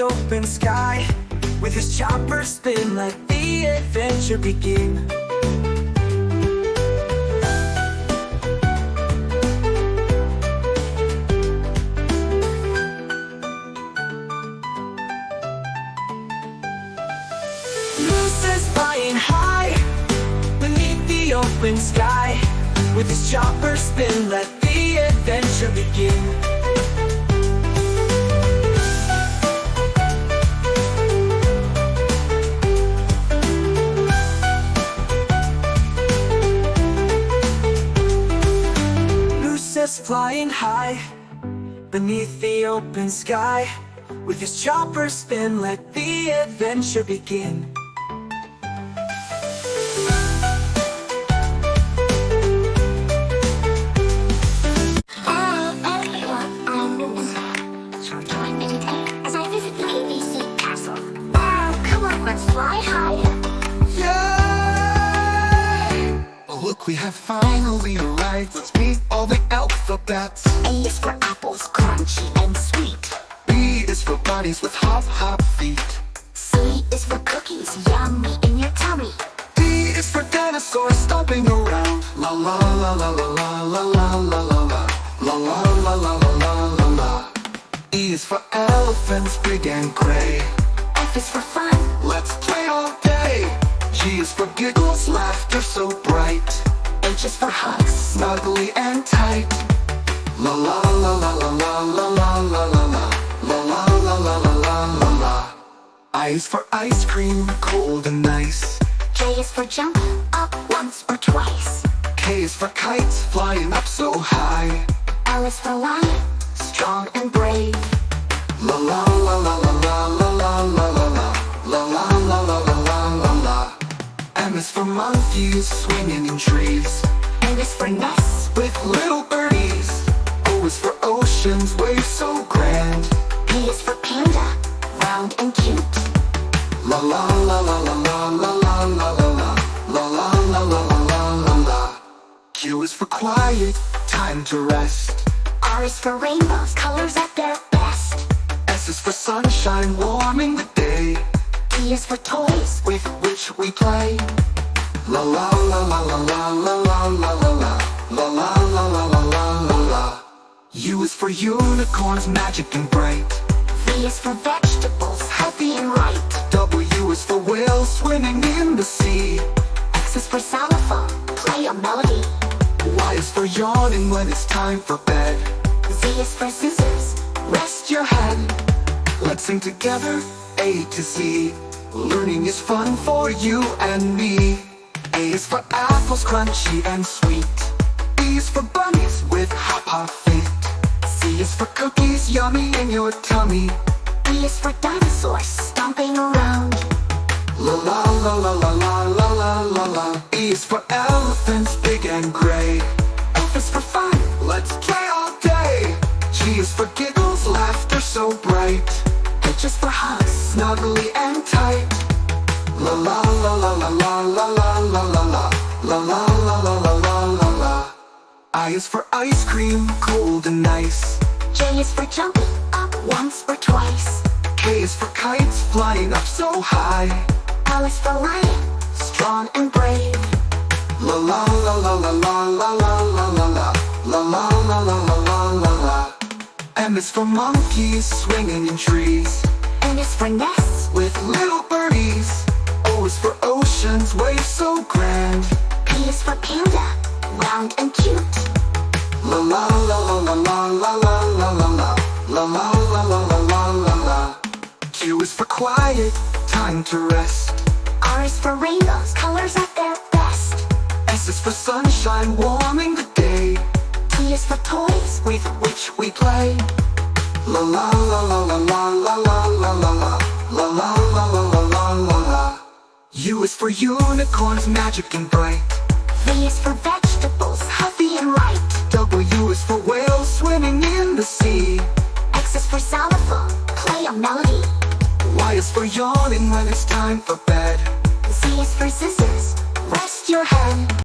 open sky. With his chopper spin, let the adventure begin. Musa's flying high beneath the open sky. With his chopper spin, let the adventure begin. Musa's flying high beneath the open sky. With his chopper spin, let the adventure begin. Fly higher. Yeah! Look, we have finally arrived. Let's meet all the alphabets. A is for apples, crunchy and sweet. B is for bunnies with hop feet. C is for cookies, yummy in your tummy. D is for dinosaurs stomping around. La la la la la la la la la la la la la la la la la la. E is for elephants, big and gray. F is for fun. Let's play all day. G is for giggles, laughter so bright. H is for hugs, Snuggly and tight. La la la la la la la la la la la la la la la la la la la. I is for ice cream, cold and nice. J is for jump up once or twice. K is for kites, flying up so high. L is for lion, strong and brave. La la la la la la la la la la la la la la la la la la. M is for monkeys, swinging in trees. N is for nests with little birdies. O is for oceans, waves so grand. P is for panda, round and cute. La la la la la la la la la la la la la la la la la la. Q is for quiet, time to rest. R is for rainbows, colors at their best. S is for sunshine, warming the day. T is for toys with which we play. La la la la la la la la la la la la la la la la la la la. U is for unicorns, magic and bright. V is for vegetables, healthy and right. W is for whales swimming in the sea. X is for xylophone, play a melody. Y is for yawning when it's time for bed. Z is for scissors, Rest your head. Let's sing together, A to Z. Learning is fun for you and me. A is for apples, crunchy and sweet. B is for bunnies with hop feet. C is for cookies, yummy in your tummy. D is for dinosaurs stomping around. La la la la la la la la la la. E is for elephants, big and gray. F is for fun, let's play all day. G is for giggles, laughter so bright. H is for hugs, Snuggly and tight. La la la la la la la la la la la la la la la la la la la. I is for ice cream, cold and nice. J is for jumping up once or twice. K is for kites, flying up so high. L is for lion, strong and brave. La la la la la la la la la la la la la la la la la la la. M is for monkeys, swinging in trees. N is for nests with little birdies. O is for oceans, waves so grand. P is for panda, round and cute. La la la la la la la la la la la la la la la la la la la. Q is for quiet, time to rest. R is for rainbows, colors at their best. S is for sunshine, warming the day. T is for toys with which we play. La la la la la la la la la la la la la la la la la la la. U is for unicorns, magic and bright. V is for vegetables, healthy and right. W is for whales swimming in the sea. X is for xylophone, play a melody. Y is for yawning when it's time for bed. Z is for scissors, rest your head.